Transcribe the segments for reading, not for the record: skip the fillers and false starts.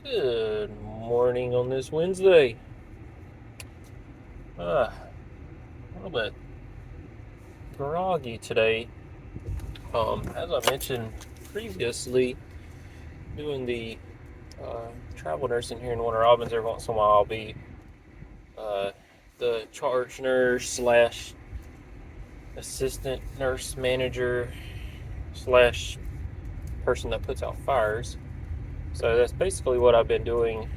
Good morning on this Wednesday. A little bit groggy today. As I mentioned previously, doing the travel nursing here in Warner Robins, every once in a while I'll be uh, the charge nurse slash assistant nurse manager slash person that puts out fires. So that's basically what I've been doing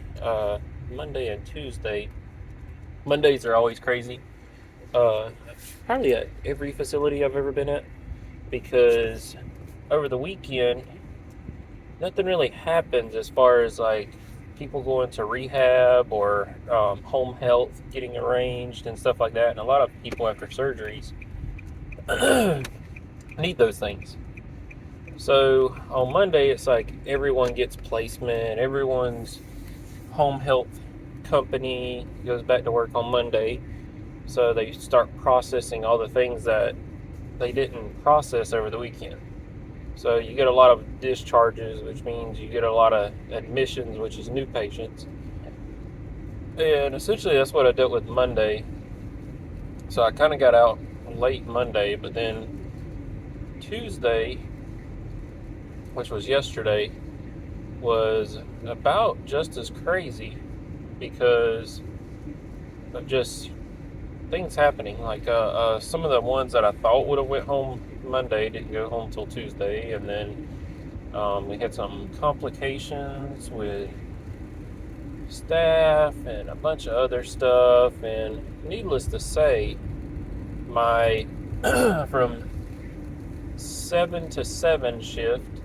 Monday and Tuesday. Mondays are always crazy. Uh, Probably at every facility I've ever been at because over the weekend, nothing really happens as far as like people going to rehab or home health getting arranged and stuff like that. And a lot of people after surgeries need those things. So on Monday, it's like everyone gets placement, everyone's home health company goes back to work on Monday. So they start processing all the things that they didn't process over the weekend. So you get a lot of discharges, which means you get a lot of admissions, which is new patients. And essentially that's what I dealt with Monday. So I kind of got out late Monday, but then Tuesday, which was yesterday, was about just as crazy because of just things happening. Like some of the ones that I thought would have went home Monday didn't go home till Tuesday, and then we had some complications with staff and a bunch of other stuff. And needless to say, my from 7 to 7 shift,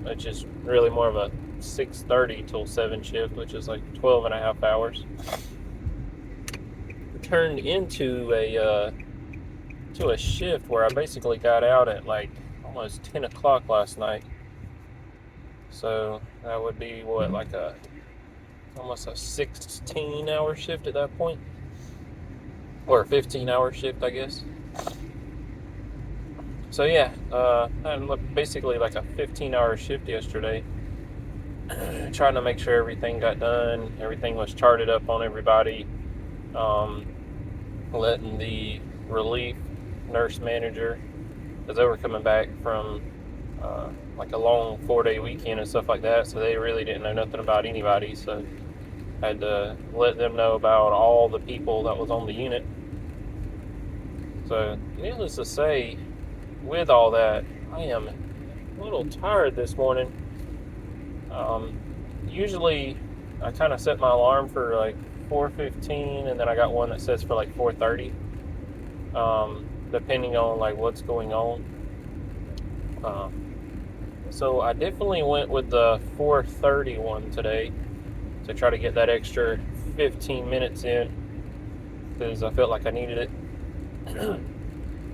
which is really more of a 6:30 till 7 shift, which is like 12 and a half hours, turned into a shift where I basically got out at like almost 10 o'clock last night. So that would be what, like a almost a 16-hour shift at that point, or a 15-hour shift, I guess. So yeah, I had basically like a 15-hour shift yesterday, trying to make sure everything got done, everything was charted up on everybody, um, letting the relief nurse manager, because they were coming back from like a long 4-day weekend and stuff like that, so they really didn't know nothing about anybody. So I had to let them know about all the people that was on the unit. So needless to say, with all that, I am a little tired this morning. Um, Usually, I kind of set my alarm for like 4:15, and then I got one that says for like 4:30, depending on like what's going on. So I definitely went with the 4:30 one today to try to get that extra 15 minutes in because I felt like I needed it.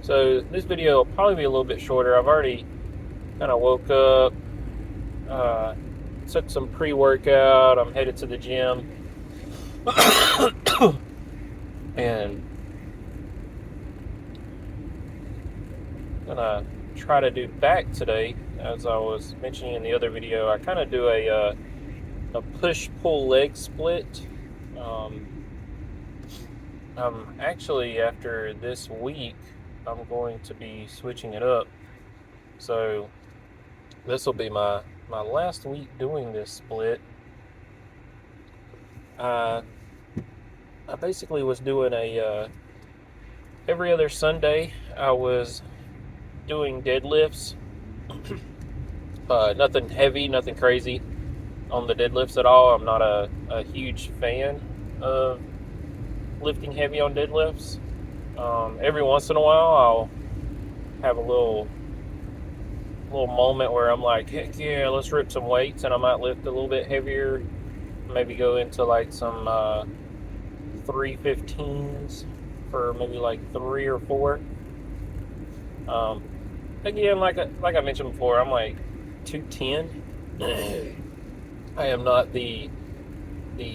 So this video will probably be a little bit shorter. I've already kind of woke up, uh, took some pre-workout. I'm headed to the gym, and gonna try to do back today. As I was mentioning in the other video, I kind of do a push-pull leg split. Um, I'm actually, after this week, I'm going to be switching it up. So this will be my last week doing this split. I I basically was doing every other Sunday. I was doing deadlifts. Nothing heavy, nothing crazy on the deadlifts at all. I'm not a huge fan of lifting heavy on deadlifts. Every once in a while, I'll have a little moment where I'm like, heck yeah, let's rip some weights, and I might lift a little bit heavier. Maybe go into like some 315s for maybe like 3 or 4. Um, Again, like I mentioned before, I'm like 210. I am not the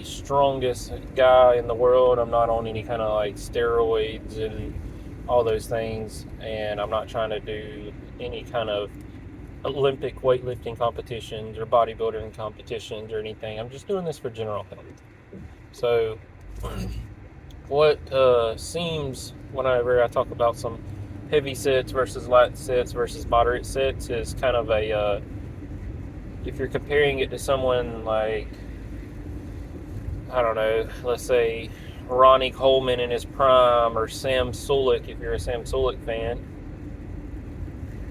strongest guy in the world. I'm not on any kind of like steroids and all those things, and I'm not trying to do any kind of Olympic weightlifting competitions or bodybuilding competitions or anything. I'm just doing this for general health. So, what seems whenever I talk about some heavy sets versus light sets versus moderate sets is kind of a if you're comparing it to someone like, I don't know, let's say Ronnie Coleman in his prime, or Sam Sulek if you're a Sam Sulek fan,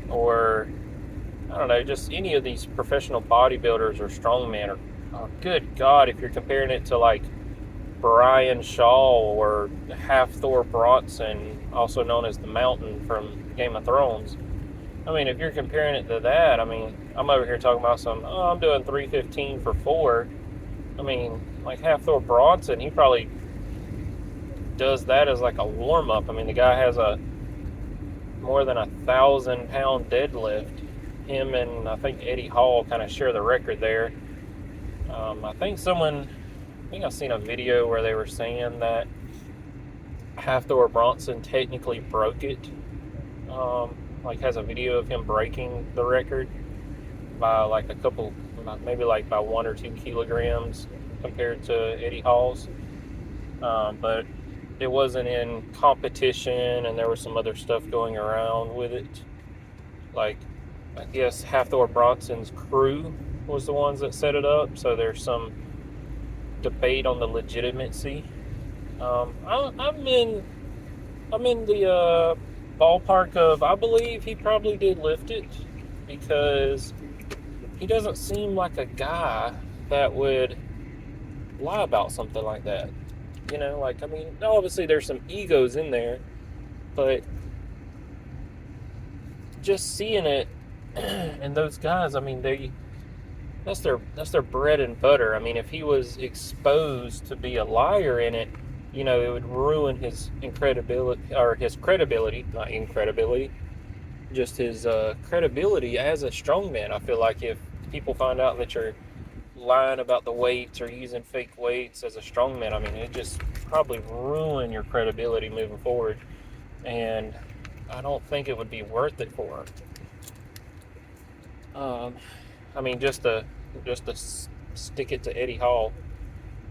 or I don't know, just any of these professional bodybuilders or strongmen, or oh, good God, if you're comparing it to like Brian Shaw or Hafthor Bronson, also known as the Mountain from Game of Thrones. I mean, if you're comparing it to that, I mean, I'm over here talking about I'm doing 315 for 4. I mean, like Hafthor Bronson, he probably does that as like a warm up. I mean, the guy has a more than 1,000-pound deadlift. Him and I think Eddie Hall kind of share the record there. I think I've seen a video where they were saying that Hafthor Bronson technically broke it. Like has a video of him breaking the record by like maybe like by 1 or 2 kilograms compared to Eddie Hall's. But it wasn't in competition, and there was some other stuff going around with it. Like, I guess Hafthor Bronson's crew was the ones that set it up, so there's some debate on the legitimacy. I'm in the ballpark of I believe he probably did lift it, because he doesn't seem like a guy that would lie about something like that. You know, like, I mean, obviously there's some egos in there, but just seeing it, and those guys, I mean, that's their bread and butter. I mean, if he was exposed to be a liar in it, you know, it would ruin his incredibility, or his credibility, not incredibility, just his credibility as a strongman. I feel like if people find out that you're lying about the weights or using fake weights as a strongman, I mean, it just probably ruin your credibility moving forward, and I don't think it would be worth it for him. I mean, just to stick it to Eddie Hall,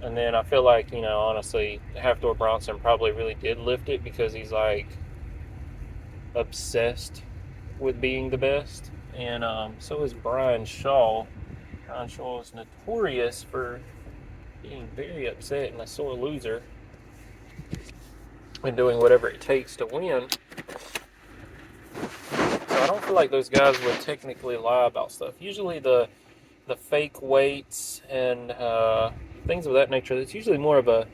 and then I feel like, you know, honestly, Hafthor Bronson probably really did lift it because he's like obsessed with being the best, and so is Brian Shaw. Brian Shaw is notorious for being very upset and a sore loser and doing whatever it takes to win. So I don't feel like those guys would technically lie about stuff. Usually the fake weights and things of that nature, it's usually more of an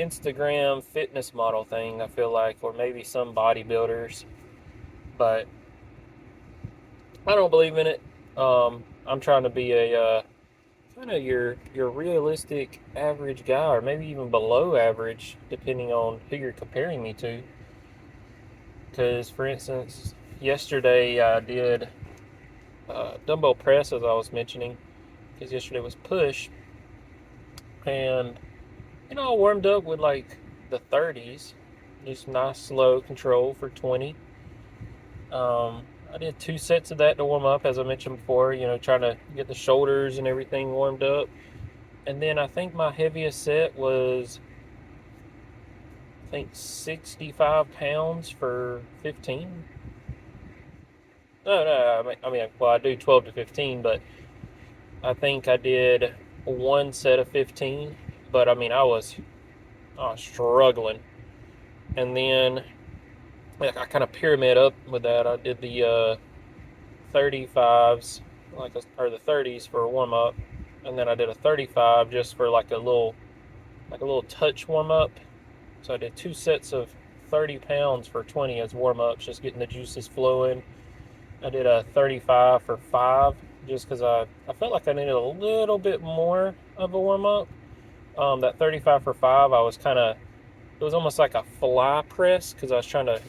Instagram fitness model thing, I feel like, or maybe some bodybuilders. But I don't believe in it. I'm trying to be a kind of your realistic average guy, or maybe even below average, depending on who you're comparing me to. Because, for instance, yesterday I did dumbbell press, as I was mentioning, because yesterday was push, and you know, I warmed up with like the 30s, just nice slow control for 20. I did 2 sets of that to warm up, as I mentioned before, you know, trying to get the shoulders and everything warmed up. And then I think my heaviest set was, I think, 65 pounds for 15. No, I mean, well, I do 12 to 15, but I think I did 1 set of 15. But I mean, I was struggling. And then I kind of pyramid up with that. I did the 35s, or the 30s for a warm up, and then I did a 35 just for like a little touch warm up. So I did 2 sets of 30 pounds for 20 as warm ups, just getting the juices flowing. I did a 35 for 5 just because I felt like I needed a little bit more of a warm up. That 35 for 5, it was almost like a fly press, because I was trying to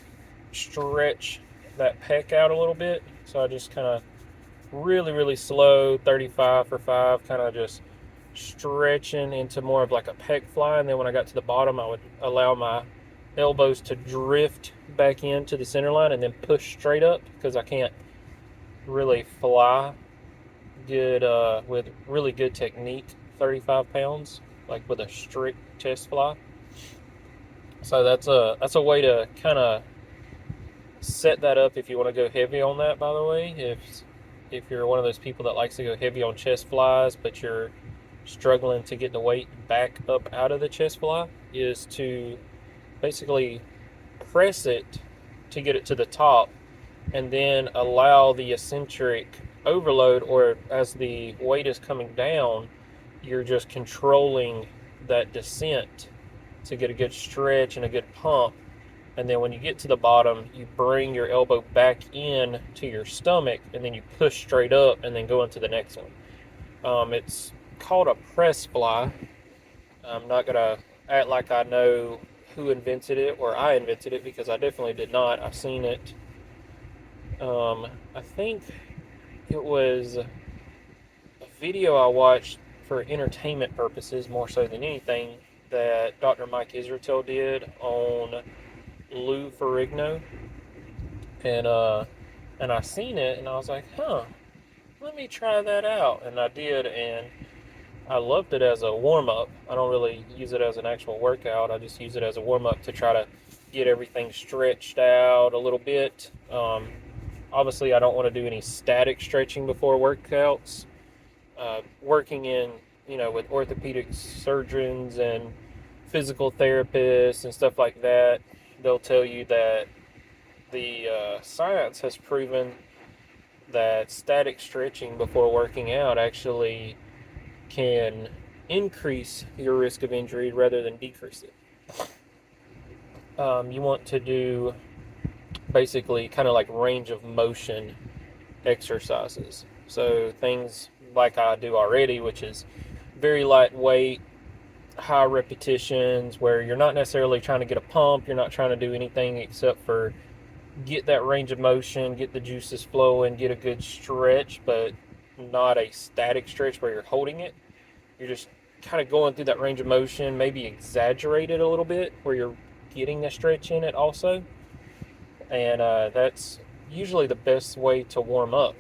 stretch that pec out a little bit. So I just kind of really, really slow 35 for 5, kind of just stretching into more of like a pec fly. And then when I got to the bottom, I would allow my elbows to drift back into the center line and then push straight up, because I can't really fly good with really good technique, 35 pounds, like with a strict chest fly. So that's a way to kind of set that up if you want to go heavy on that. By the way, if you're one of those people that likes to go heavy on chest flies, but you're struggling to get the weight back up out of the chest fly, is to basically press it to get it to the top, and then allow the eccentric overload, or as the weight is coming down, you're just controlling that descent to get a good stretch and a good pump. And then when you get to the bottom, you bring your elbow back in to your stomach, and then you push straight up and then go into the next one. It's called a press fly. I'm not going to act like I know who invented it or I invented it, because I definitely did not. I've seen it. I think it was a video I watched for entertainment purposes more so than anything, that Dr. Mike Israetel did on Lou Ferrigno, and I seen it and I was like, let me try that out, and I did, and I loved it as a warm up. I don't really use it as an actual workout. I just use it as a warm up to try to get everything stretched out a little bit. Obviously, I don't want to do any static stretching before workouts. Working in, with orthopedic surgeons and physical therapists and stuff like that, they'll tell you that the science has proven that static stretching before working out actually can increase your risk of injury rather than decrease it. You want to do basically kind of like range of motion exercises. So things like I do already, which is very lightweight, high repetitions, where you're not necessarily trying to get a pump, you're not trying to do anything except for get that range of motion, get the juices flowing, get a good stretch, but not a static stretch where you're holding it. You're just kind of going through that range of motion, maybe exaggerate it a little bit where you're getting a stretch in it also. And that's usually the best way to warm up.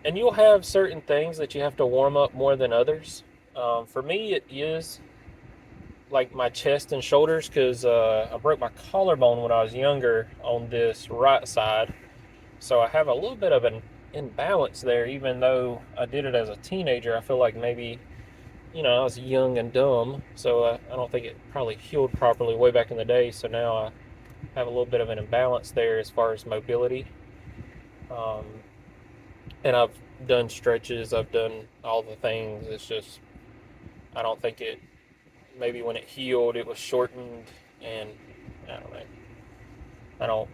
And you'll have certain things that you have to warm up more than others. For me, it is like my chest and shoulders, because I broke my collarbone when I was younger on this right side. So I have a little bit of an imbalance there, even though I did it as a teenager. I feel like maybe, I was young and dumb. So I don't think it probably healed properly way back in the day. So now I have a little bit of an imbalance there as far as mobility. Um, and I've done stretches, I've done all the things. It's just, I don't think it, maybe when it healed, it was shortened, and I don't know. I don't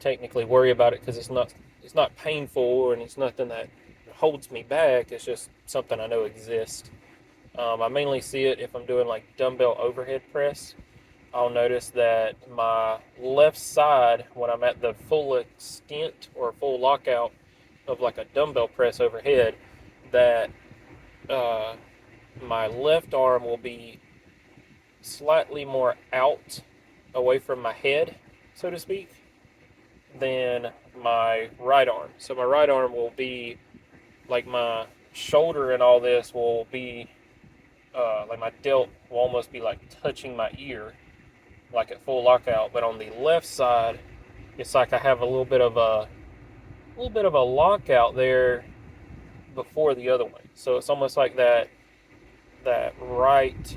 technically worry about it because it's not painful, and it's nothing that holds me back. It's just something I know exists. I mainly see it if I'm doing like dumbbell overhead press. I'll notice that my left side, when I'm at the full extent or full lockout of like a dumbbell press overhead, that my left arm will be slightly more out away from my head, so to speak, than my right arm. So my right arm will be like my shoulder, and all this will be like my delt will almost be like touching my ear, like at full lockout. But on the left side, it's like I have a little bit of a lockout there before the other one. So it's almost like that right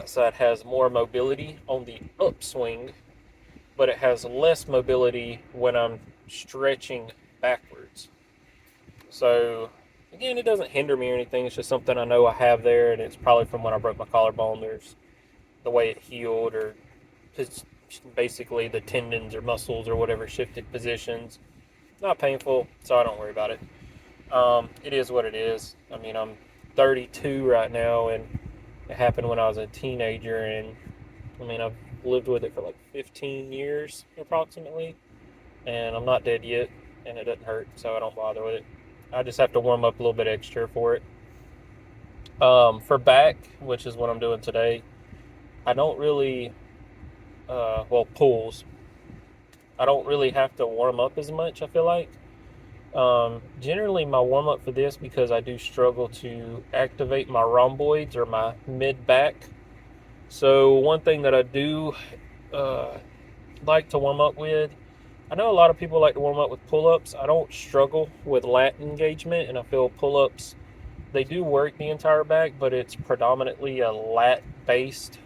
side has more mobility on the upswing, but it has less mobility when I'm stretching backwards. So again, it doesn't hinder me or anything. It's just something I know I have there, and it's probably from when I broke my collarbone. There's the way it healed, or it's basically the tendons or muscles or whatever shifted positions. Not painful, so I don't worry about it. It is what it is. I mean, I'm 32 right now, and it happened when I was a teenager, and I mean, I've lived with it for like 15 years approximately, and I'm not dead yet, and it doesn't hurt, so I don't bother with it. I just have to warm up a little bit extra for it. For back, which is what I'm doing today, I don't really, pulls. I don't really have to warm up as much, I feel like. Generally, my warm up for this, because I do struggle to activate my rhomboids or my mid back. So, one thing that I do uh, like to warm up with, I know a lot of people like to warm up with pull ups. I don't struggle with lat engagement, and I feel pull ups, they do work the entire back, but it's predominantly a lat based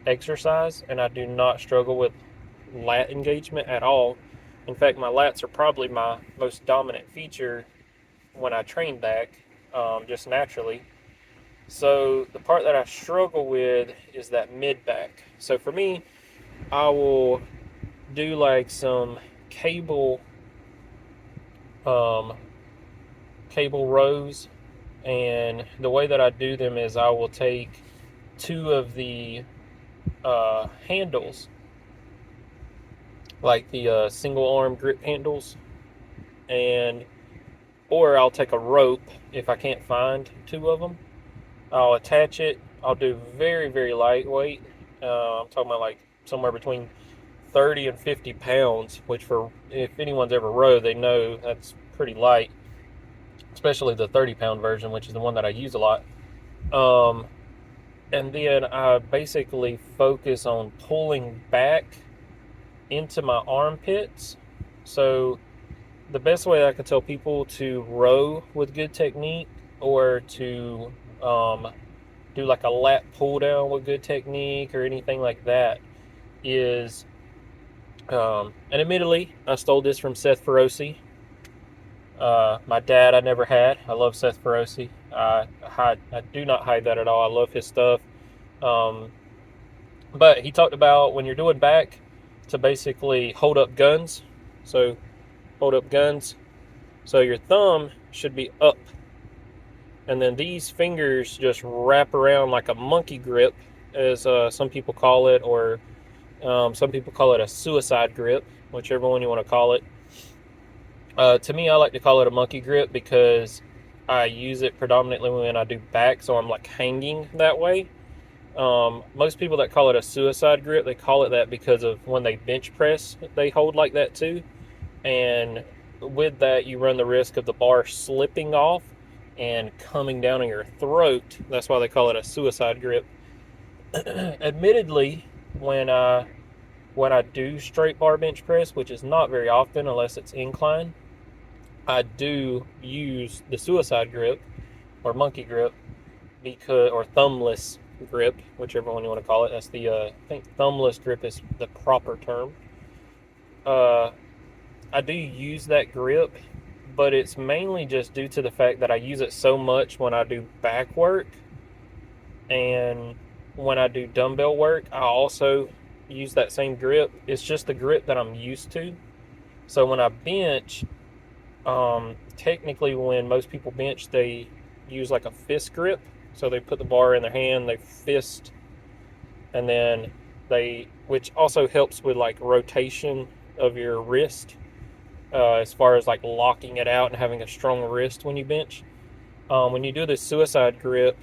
exercise, and I do not struggle with lat engagement at all. In fact, my lats are probably my most dominant feature when I train back, just naturally. So the part that I struggle with is that mid back. So for me, I will do like some cable um, cable rows, and the way that I do them is I will take two of the handles, like the single arm grip handles, and or I'll take a rope if I can't find two of them. I'll attach it. I'll do very, very lightweight. I'm talking about like somewhere between 30 and 50 pounds, which, for if anyone's ever rowed, they know that's pretty light, especially the 30-pound version, which is the one that I use a lot. Um, and then I basically focus on pulling back into my armpits. So the best way I can tell people to row with good technique, or to um, do like a lat pull down with good technique or anything like that, is, and admittedly, I stole this from Seth Feroce. My dad, I never had. I love Seth Feroce. I do not hide that at all. I love his stuff. Um, but he talked about when you're doing back, to basically hold up guns. So hold up guns. So your thumb should be up, and then these fingers just wrap around like a monkey grip, as some people call it, or some people call it a suicide grip, whichever one you want to call it. To me, I like to call it a monkey grip because I use it predominantly when I do back, so I'm like hanging that way. Most people that call it a suicide grip, they call it that because of when they bench press, they hold like that too. And with that, you run the risk of the bar slipping off and coming down on your throat. That's why they call it a suicide grip. Admittedly, when I do straight bar bench press, which is not very often unless it's incline, I do use the suicide grip or monkey grip, because, or thumbless grip, whichever one you want to call it. That's the I think thumbless grip is the proper term. Uh, I do use that grip, but it's mainly just due to the fact that I use it so much when I do back work, and when I do dumbbell work, I also use that same grip. It's just the grip that I'm used to. So when I bench, technically, when most people bench, they use like a fist grip. So they put the bar in their hand, they fist, and then which also helps with like rotation of your wrist, as far as like locking it out and having a strong wrist when you bench. When you do the suicide grip,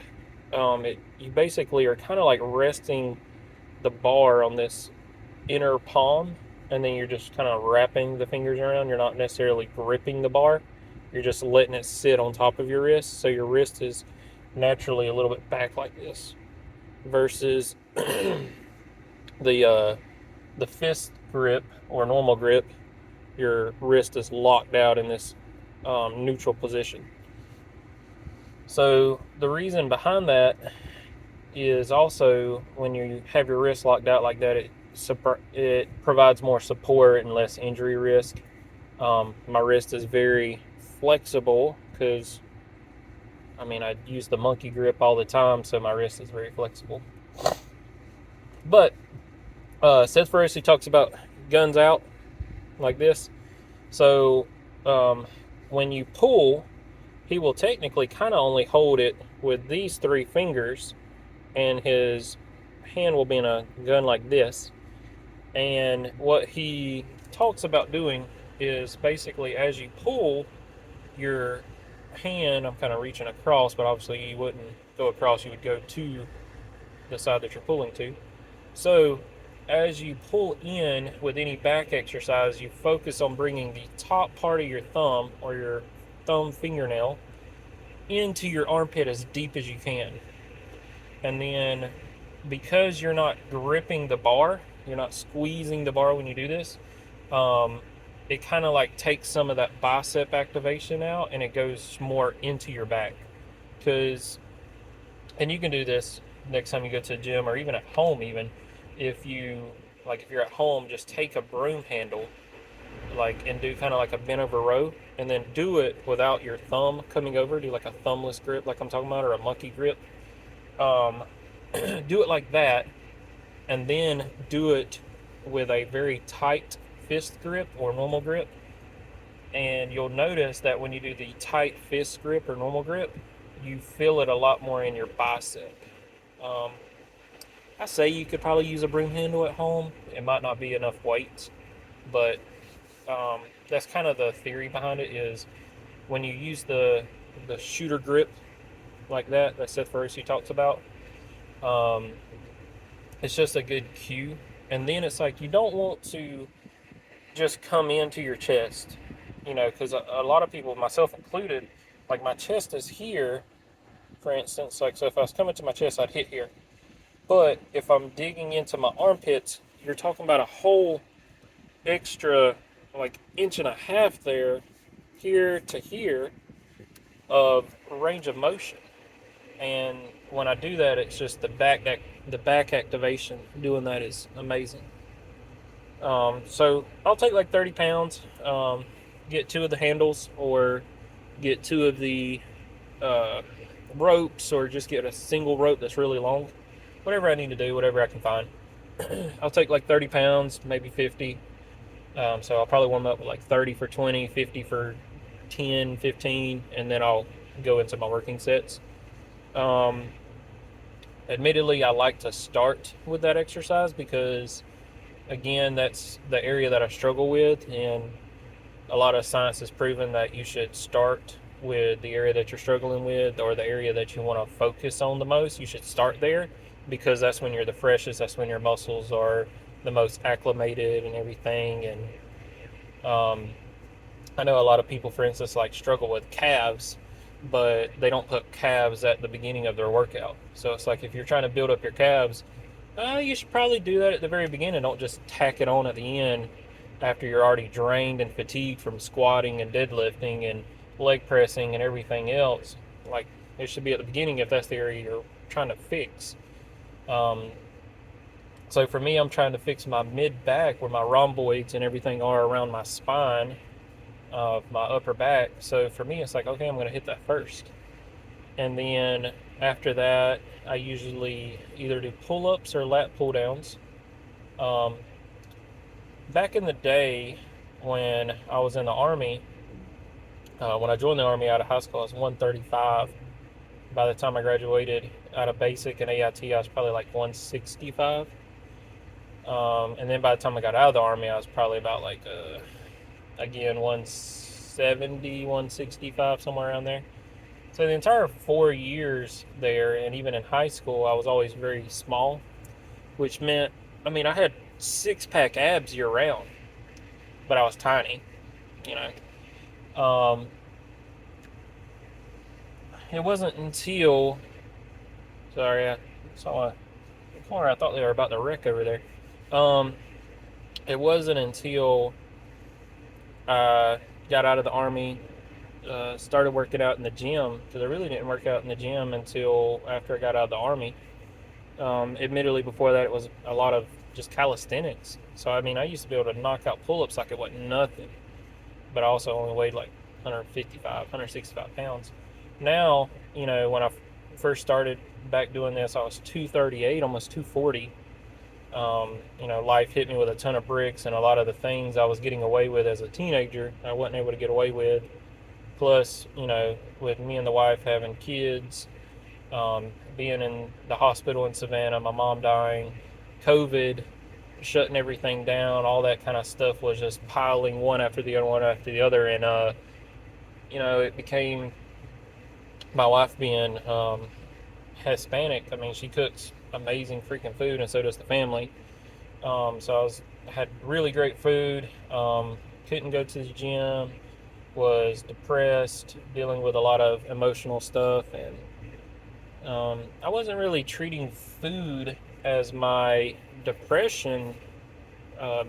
you basically are kind of like resting the bar on this inner palm, and then you're just kind of wrapping the fingers around. You're not necessarily gripping the bar. You're just letting it sit on top of your wrist, so your wrist is naturally a little bit back like this. Versus the fist grip or normal grip, your wrist is locked out in this neutral position. So the reason behind that is also when you have your wrist locked out like that, it provides more support and less injury risk. My wrist is very flexible because, I mean, I use the monkey grip all the time, so my wrist is very flexible. But Seth Feroce talks about guns out like this. So when you pull, he will technically kind of only hold it with these three fingers, and his hand will be in a gun like this. And what he talks about doing is basically, as you pull your hand, I'm kind of reaching across, but obviously you wouldn't go across, you would go to the side that you're pulling to. So as you pull in with any back exercise, you focus on bringing the top part of your thumb or your thumb fingernail into your armpit as deep as you can. And then because you're not gripping the bar, you're not squeezing the bar when you do this, um, it kind of like takes some of that bicep activation out and it goes more into your back. Because, and you can do this next time you go to the gym or even at home, even if you if you're at home, just take a broom handle and do kind of like a bent over row and then do it without your thumb coming over. Do like a thumbless grip, like I'm talking about, or a monkey grip. Um, do it like that, and then do it with a very tight fist grip or normal grip. And you'll notice that when you do the tight fist grip or normal grip, you feel it a lot more in your bicep. Um, I say you could probably use a broom handle at home. It might not be enough weight, but that's kind of the theory behind it. Is when you use the shooter grip like that Seth Ferrucci talks about, um, it's just a good cue. And then it's like you don't want to just come into your chest, because a lot of people, myself included, like my chest is here, for instance. Like, so if I was coming to my chest, I'd hit here. But if I'm digging into my armpits, you're talking about a whole extra, like, inch and a half there, here to here, of range of motion. And when I do that, it's just the back activation. Doing that is amazing. So I'll take like 30 pounds, get two of the handles, or get two of the uh, ropes, or just get a single rope that's really long. Whatever I need to do, whatever I can find. I'll take like 30 pounds, maybe 50. So I'll probably warm up with like 30 for 20, 50 for 10, 15, and then I'll go into my working sets. Um, Admittedly, I like to start with that exercise because, again, that's the area that I struggle with, and a lot of science has proven that you should start with the area that you're struggling with or the area that you want to focus on the most. You should start there because that's when you're the freshest. That's when your muscles are the most acclimated and everything. And I know a lot of people, for instance, like struggle with calves, but they don't put calves at the beginning of their workout. So it's like if you're trying to build up your calves, you should probably do that at the very beginning. Don't just tack it on at the end after you're already drained and fatigued from squatting and deadlifting and leg pressing and everything else. Like, it should be at the beginning if that's the area you're trying to fix. Um, so for me, I'm trying to fix my mid back where my rhomboids and everything are around my spine of my upper back. So for me, it's like, okay, I'm going to hit that first. And then after that, I usually either do pull ups or lat pull downs. Um, Back in the day when I was in the Army, when I joined the Army out of high school, I was 135. By the time I graduated out of basic and AIT, I was probably like 165. And then by the time I got out of the Army, I was probably about like, again, 170, 165, somewhere around there. So the entire 4 years there, and even in high school, I was always very small, which meant, I had six-pack abs year round, but I was tiny, you know. It wasn't until, sorry, I saw a corner. I thought they were about to wreck over there. It wasn't until I got out of the Army, started working out in the gym, because I really didn't work out in the gym until after I got out of the Army. Admittedly, before that, it was a lot of just calisthenics. So, I used to be able to knock out pull-ups like it wasn't nothing, but I also only weighed like 155, 165 pounds. Now, when I first started back doing this, I was 238, almost 240. Life hit me with a ton of bricks, and a lot of the things I was getting away with as a teenager, I wasn't able to get away with. Plus, with me and the wife having kids, being in the hospital in Savannah, my mom dying, COVID, shutting everything down, all that kind of stuff was just piling one after the other. And, it became, my wife being Hispanic, she cooks amazing freaking food, and so does the family. So had really great food. Couldn't go to the gym. Was depressed, dealing with a lot of emotional stuff, and I wasn't really treating food as my depression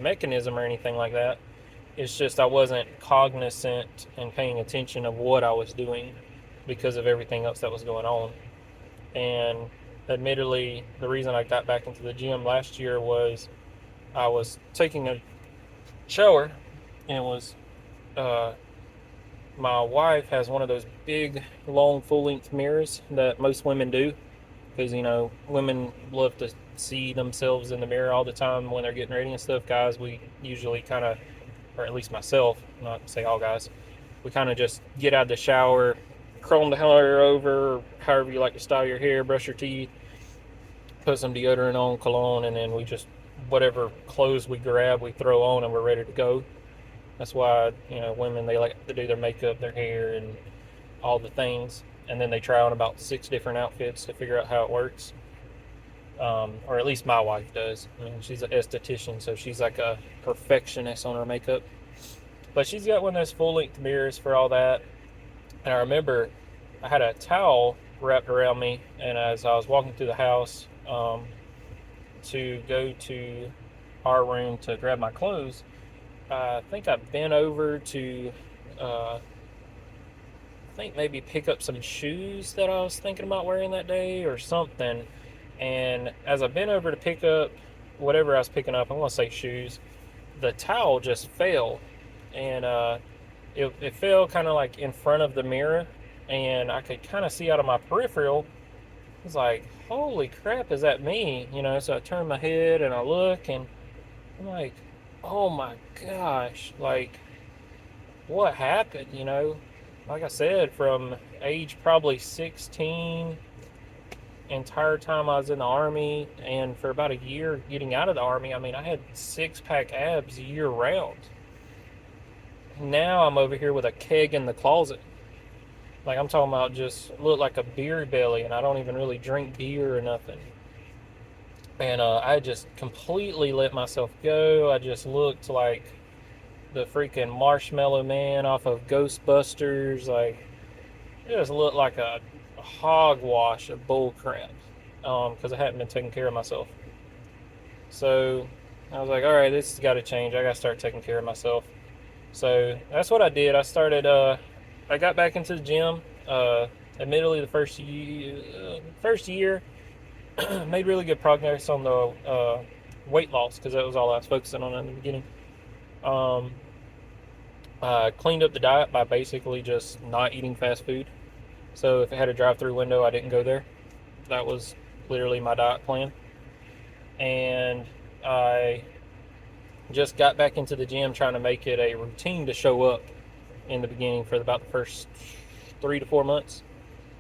mechanism or anything like that. It's just I wasn't cognizant and paying attention of what I was doing because of everything else that was going on. And admittedly, the reason I got back into the gym last year was I was taking a shower, and it was uh, my wife has one of those big, long, full-length mirrors that most women do, because women love to see themselves in the mirror all the time when they're getting ready and stuff. Guys, we usually kind of, or at least myself, not to say all guys, we kind of just get out of the shower, comb the hair over, however you like to style your hair, brush your teeth, put some deodorant on, cologne, and then we just, whatever clothes we grab, we throw on and we're ready to go. That's why, women, they like to do their makeup, their hair, and all the things. And then they try on about 6 different outfits to figure out how it works. Or at least my wife does. I mean, she's an esthetician, so she's like a perfectionist on her makeup. But she's got one of those full-length mirrors for all that. And I remember I had a towel wrapped around me, and as I was walking through the house to go to our room to grab my clothes, I think I bent over to, I think maybe pick up some shoes that I was thinking about wearing that day or something. And as I bent over to pick up whatever I was picking up, I want to say shoes, the towel just fell. And it fell kind of like in front of the mirror, and I could kind of see out of my peripheral. I was like, holy crap, is that me? So I turned my head and I look, and I'm like, oh my gosh, like, what happened? Like I said, from age probably 16, entire time I was in the Army, and for about a year getting out of the Army, I mean, I had 6-pack abs year round. Now I'm over here with a keg in the closet. Like, I'm talking about just look like a beer belly, and I don't even really drink beer or nothing. And I just completely let myself go. I just looked like the freaking Marshmallow Man off of Ghostbusters. Like, it just looked like a hogwash of bull crap, because I hadn't been taking care of myself. So I was like, all right, this has got to change. I got to start taking care of myself. So that's what I did. I got back into the gym. Admittedly, the first year made really good progress on the weight loss, because that was all I was focusing on in the beginning. I cleaned up the diet by basically just not eating fast food. So if it had a drive-through window, I didn't go there. That was literally my diet plan. And I just got back into the gym trying to make it a routine to show up in the beginning for about the first 3 to 4 months.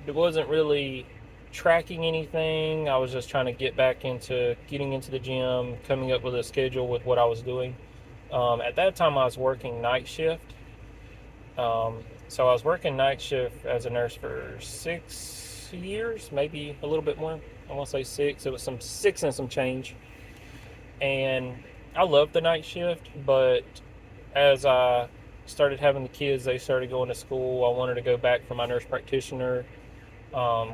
It wasn't really tracking anything. I was just trying to get back into getting into the gym, coming up with a schedule with what I was doing. At that time, I was working night shift. So I was working night shift as a nurse for 6 years, maybe a little bit more. I want to say 6. It was some 6 and some change. And I loved the night shift, but as I started having the kids, they started going to school. I wanted to go back for my nurse practitioner.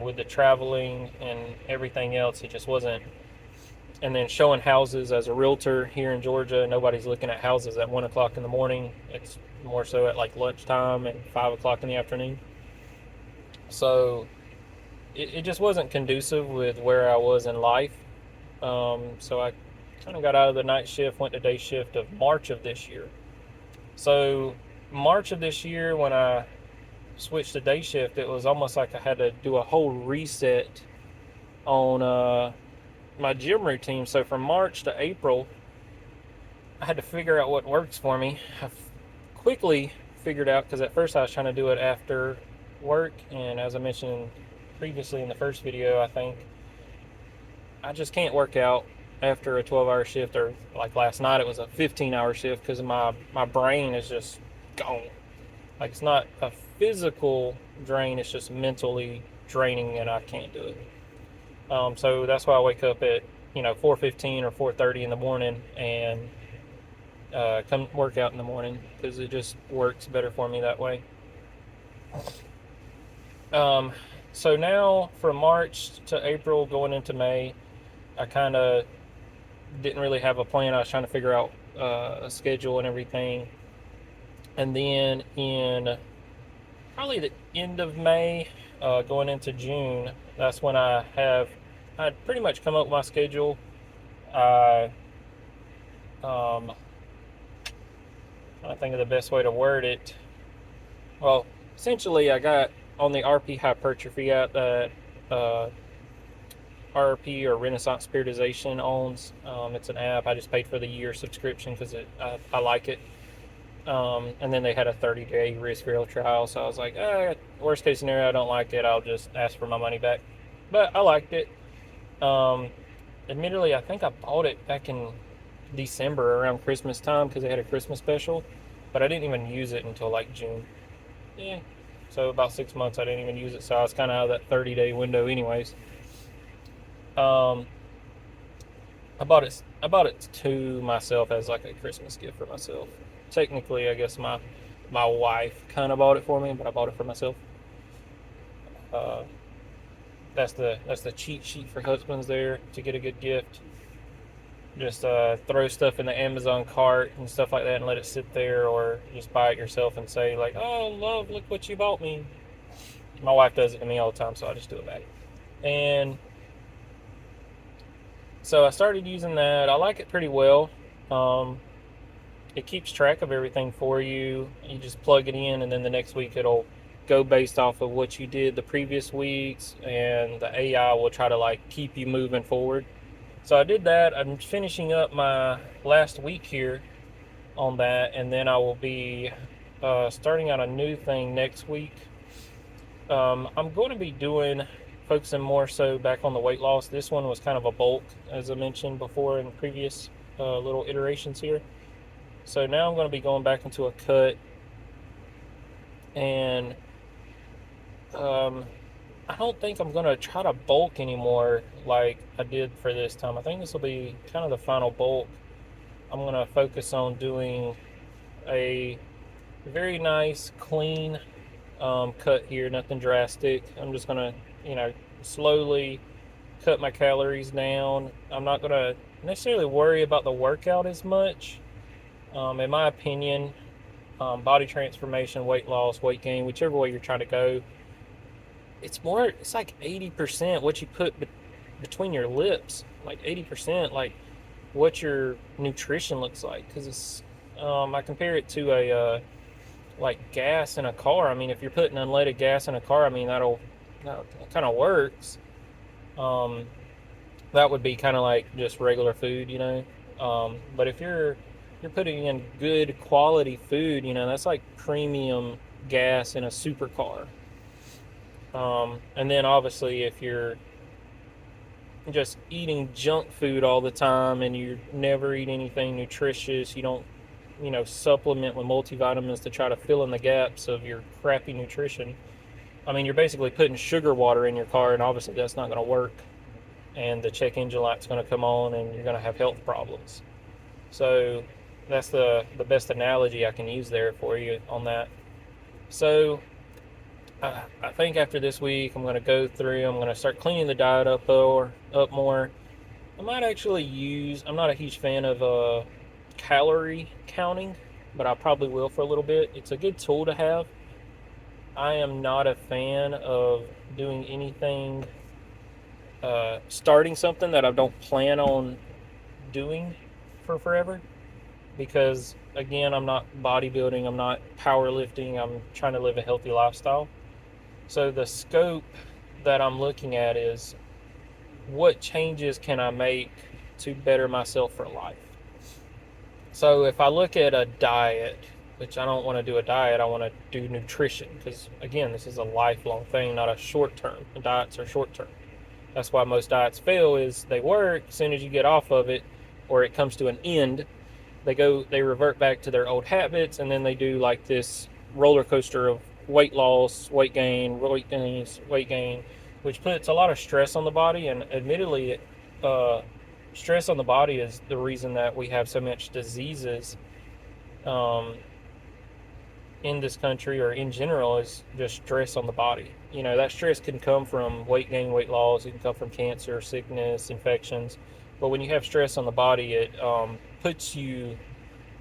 With the traveling and everything else, it just wasn't. And then showing houses as a realtor here in Georgia, nobody's looking at houses at 1 o'clock in the morning. It's more so at like lunchtime and 5 o'clock in the afternoon. So it just wasn't conducive with where I was in life. So I kind of got out of the night shift, went to day shift of March of this year. So March of this year, when I switched to day shift, it was almost like I had to do a whole reset on my gym routine. So from March to April, I had to figure out what works for me. I quickly figured out, because at first I was trying to do it after work, and as I mentioned previously in the first video, I think I just can't work out after a 12-hour shift, or like last night it was a 15-hour shift, because my brain is just gone. Like, it's not a physical drain, it's just mentally draining, and I can't do it. So that's why I wake up at 4:15 or 4:30 in the morning and come work out in the morning because it just works better for me that way. Um, so now from March to April, going into May, I kind of didn't really have a plan. I was trying to figure out a schedule and everything. And then in probably the end of May, going into June, that's when I'd pretty much come up with my schedule. I I think of the best way to word it. Well, essentially, I got on the RP Hypertrophy app that RP or Renaissance Spiritization owns. It's an app. I just paid for the year subscription because I like it. And then they had a 30-day risk-free trial, so I was like, worst case scenario, I don't like it. I'll just ask for my money back. But I liked it. Admittedly, I think I bought it back in December around Christmas time because they had a Christmas special, but I didn't even use it until like June. Yeah, so about 6 months I didn't even use it, so I was kind of out of that 30-day window, anyways. Um, I bought it to myself as like a Christmas gift for myself. Technically, I guess my wife kind of bought it for me, but I bought it for myself. Uh, that's the cheat sheet for husbands there to get a good gift. Just throw stuff in the Amazon cart and stuff like that and let it sit there, or just buy it yourself and say like, "Oh, love, look what you bought me." My wife does it to me all the time, so I just do it back. And so I started using that. I like it pretty well. Um, it keeps track of everything for you. You just plug it in, and then the next week it'll go based off of what you did the previous weeks, and the AI will try to like keep you moving forward. So I did that. I'm finishing up my last week here on that, and then I will be starting out a new thing next week. I'm going to be focusing more so back on the weight loss. This one was kind of a bulk, as I mentioned before in previous little iterations here. So now I'm going to be going back into a cut, and I don't think I'm going to try to bulk anymore like I did for this time. I think this will be kind of the final bulk. I'm going to focus on doing a very nice, clean cut here, nothing drastic. I'm just going to, slowly cut my calories down. I'm not going to necessarily worry about the workout as much. In my opinion, body transformation, weight loss, weight gain, whichever way you're trying to go, it's like 80% what you put between your lips, like 80%, like what your nutrition looks like. Because I compare it to like gas in a car. I mean, if you're putting unleaded gas in a car, I mean, that kind of works. That would be kind of like just regular food. But if you're putting in good quality food, that's like premium gas in a supercar. And then obviously if you're just eating junk food all the time and you never eat anything nutritious, you don't, supplement with multivitamins to try to fill in the gaps of your crappy nutrition. I mean, you're basically putting sugar water in your car, and obviously that's not going to work. And the check engine light's going to come on, and you're going to have health problems. So that's the best analogy I can use there for you on that. So I think after this week, I'm going to go through. I'm going to start cleaning the diet up more. I might actually I'm not a huge fan of calorie counting, but I probably will for a little bit. It's a good tool to have. I am not a fan of doing anything, starting something that I don't plan on doing for forever, because again, I'm not bodybuilding, I'm not powerlifting, I'm trying to live a healthy lifestyle. So the scope that I'm looking at is what changes can I make to better myself for life. So if I look at a diet, which I don't want to do a diet, I want to do nutrition, because again, this is a lifelong thing, not a short term. Diets are short term. That's why most diets fail, is they work as soon as you get off of it, or it comes to an end, they revert back to their old habits, and then they do like this roller coaster of weight loss, weight gain, weight gain, which puts a lot of stress on the body. And admittedly, stress on the body is the reason that we have so much diseases um, in this country or in general, is just stress on the body. That stress can come from weight gain, weight loss. It can come from cancer, sickness, infections. But when you have stress on the body, it puts you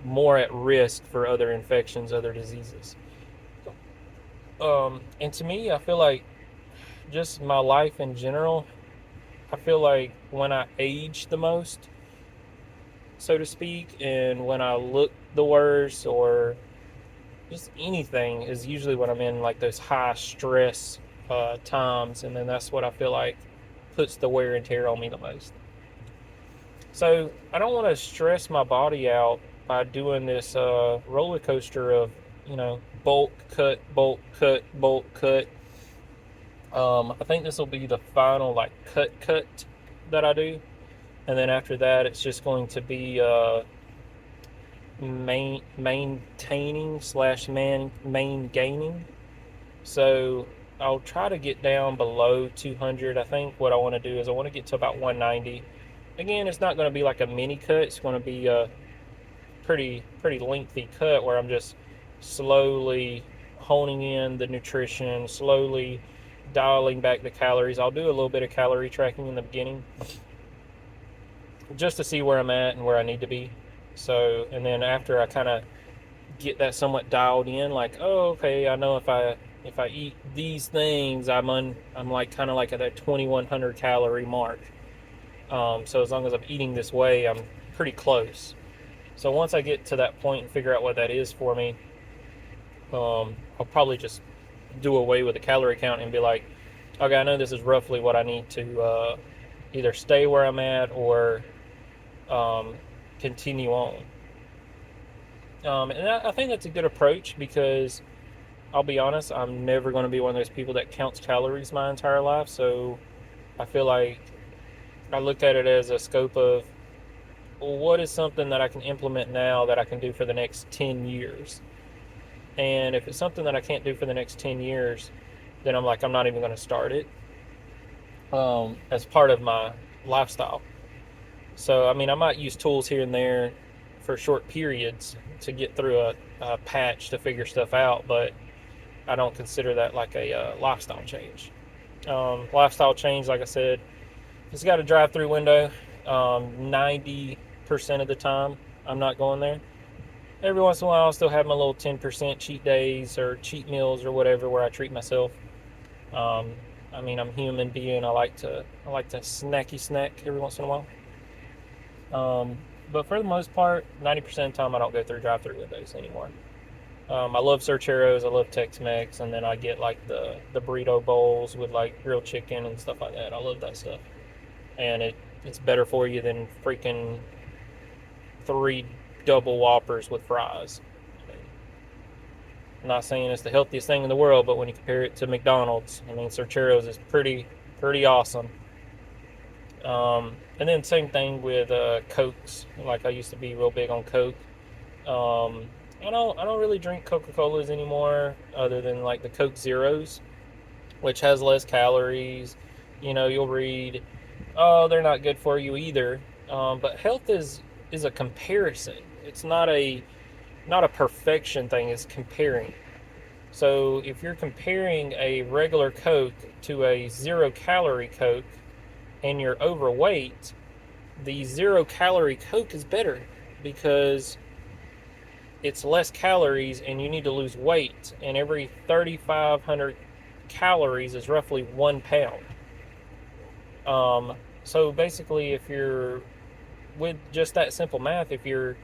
more at risk for other infections, other diseases. And to me, I feel like just my life in general, I feel like when I age the most, so to speak, and when I look the worst, or just anything, is usually when I'm in like those high stress times, and then that's what I feel like puts the wear and tear on me the most. So I don't want to stress my body out by doing this roller coaster of bulk cut, bulk cut, bulk cut. I think this will be the final like cut that I do, and then after that, it's just going to be maintaining slash main gaining. So I'll try to get down below 200. I think what I want to do is I want to get to about 190. Again, it's not going to be like a mini cut. It's going to be a pretty lengthy cut where I'm just slowly honing in the nutrition, slowly dialing back the calories. I'll do a little bit of calorie tracking in the beginning just to see where I'm at and where I need to be. So, and then after I kind of get that somewhat dialed in, like, oh, okay, I know if I eat these things, I'm like kind of like at that 2100 calorie mark. So as long as I'm eating this way, I'm pretty close. So once I get to that point and figure out what that is for me, I'll probably just do away with the calorie count and be like, okay, I know this is roughly what I need to either stay where I'm at or continue on. And I think that's a good approach because I'll be honest, I'm never going to be one of those people that counts calories my entire life. So I feel like I look at it as a scope of, well, what is something that I can implement now that I can do for the next 10 years? And if it's something that I can't do for the next 10 years, then I'm like, I'm not even going to start it as part of my lifestyle. So, I mean, I might use tools here and there for short periods to get through a patch to figure stuff out, but I don't consider that like a lifestyle change. Lifestyle change, like I said, it's got a drive-through window. 90% of the time, I'm not going there. Every once in a while, I'll still have my little 10% cheat days or cheat meals or whatever where I treat myself. I mean, I'm a human being. I like to snacky snack every once in a while. But for the most part, 90% of the time, I don't go through drive-through windows anymore. I love Cercheros, I love Tex-Mex, and then I get like the burrito bowls with like grilled chicken and stuff like that. I love that stuff, and it's better for you than freaking 3 double Whoppers with fries. I'm not saying it's the healthiest thing in the world, but when you compare it to McDonald's, I mean, Cercheros is pretty awesome. And then same thing with Cokes. Like I used to be real big on Coke. I don't really drink Coca-Colas anymore, other than like the Coke Zeros, which has less calories. You'll read, oh, they're not good for you either. But health is a comparison. It's not a perfection thing. It's comparing. So if you're comparing a regular Coke to a 0-calorie Coke and you're overweight, the 0-calorie Coke is better because it's less calories and you need to lose weight, and every 3,500 calories is roughly 1 pound. So basically, if you're with just that simple math, if you're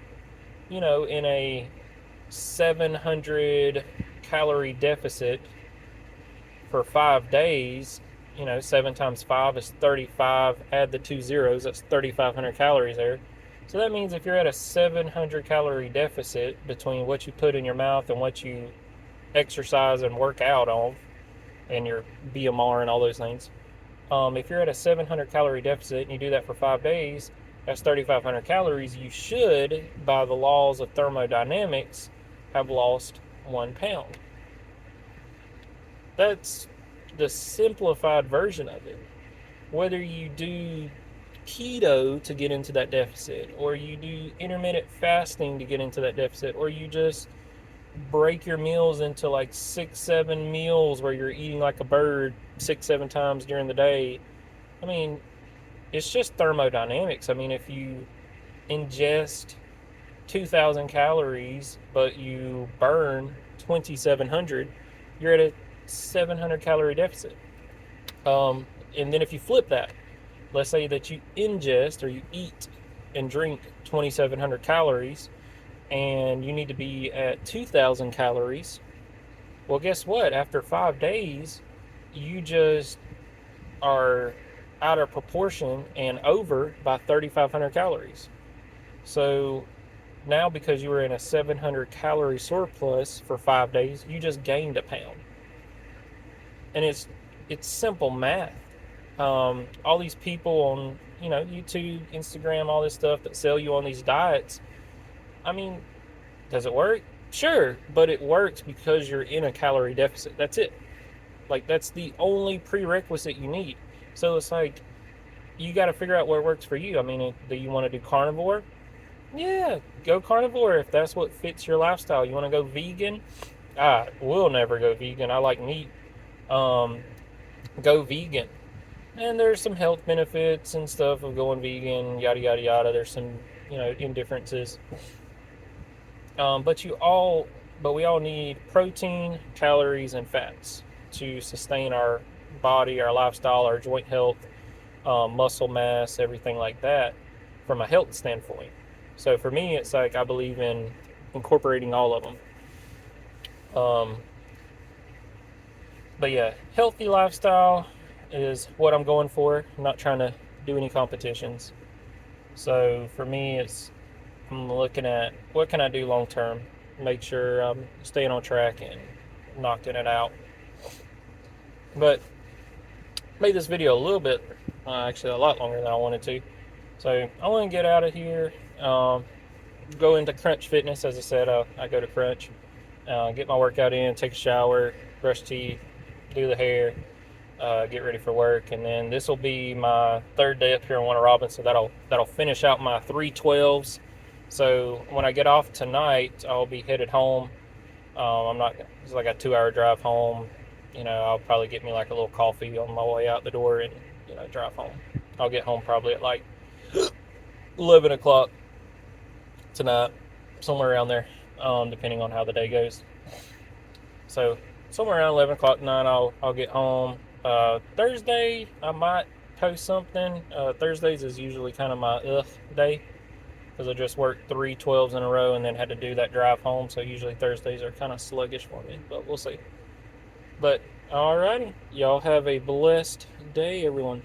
in a 700 calorie deficit for 5 days, 7 times 5 is 35. Add the 2 zeros, that's 3,500 calories there. So that means if you're at a 700 calorie deficit between what you put in your mouth and what you exercise and work out on, and your BMR and all those things, if you're at a 700 calorie deficit and you do that for 5 days, that's 3,500 calories. You should, by the laws of thermodynamics, have lost 1 pound. That's the simplified version of it. Whether you do keto to get into that deficit, or you do intermittent fasting to get into that deficit, or you just break your meals into like 6, 7 meals where you're eating like a bird 6, 7 times during the day. I mean, it's just thermodynamics. I mean, if you ingest 2,000 calories, but you burn 2,700, you're at a 700 calorie deficit. And then if you flip that, let's say that you ingest or you eat and drink 2,700 calories and you need to be at 2,000 calories. Well, guess what? After 5 days, you just are out of proportion and over by 3,500 calories. So now, because you were in a 700 calorie surplus for 5 days, you just gained a pound. And it's simple math. All these people on YouTube, Instagram, all this stuff that sell you on these diets. I mean, does it work? Sure, but it works because you're in a calorie deficit. That's it. Like, that's the only prerequisite you need. So it's like, you got to figure out what works for you. I mean, do you want to do carnivore? Yeah, go carnivore if that's what fits your lifestyle. You want to go vegan? I will never go vegan. I like meat. Go vegan. And there's some health benefits and stuff of going vegan, yada, yada, yada. There's some, indifferences. But we all need protein, calories, and fats to sustain our body, our lifestyle, our joint health, muscle mass, everything like that from a health standpoint. So for me, it's like I believe in incorporating all of them. But yeah, healthy lifestyle is what I'm going for. I'm not trying to do any competitions. So for me, I'm looking at what can I do long term, make sure I'm staying on track and knocking it out. But made this video a little bit, actually a lot longer than I wanted to. So I want to get out of here, go into Crunch Fitness. As I said, I go to Crunch, get my workout in, take a shower, brush teeth, do the hair, get ready for work, and then this will be my third day up here in Warner Robins. So that'll finish out my 312s. So when I get off tonight, I'll be headed home. It's like a 2-hour drive home. I'll probably get me like a little coffee on my way out the door and, drive home. I'll get home probably at like 11 o'clock tonight, somewhere around there, depending on how the day goes. So somewhere around 11 o'clock tonight, I'll get home. Thursday, I might post something. Thursdays is usually kind of my day, because I just worked 3 12s in a row and then had to do that drive home. So usually Thursdays are kind of sluggish for me, but we'll see. But alrighty, y'all have a blessed day, everyone.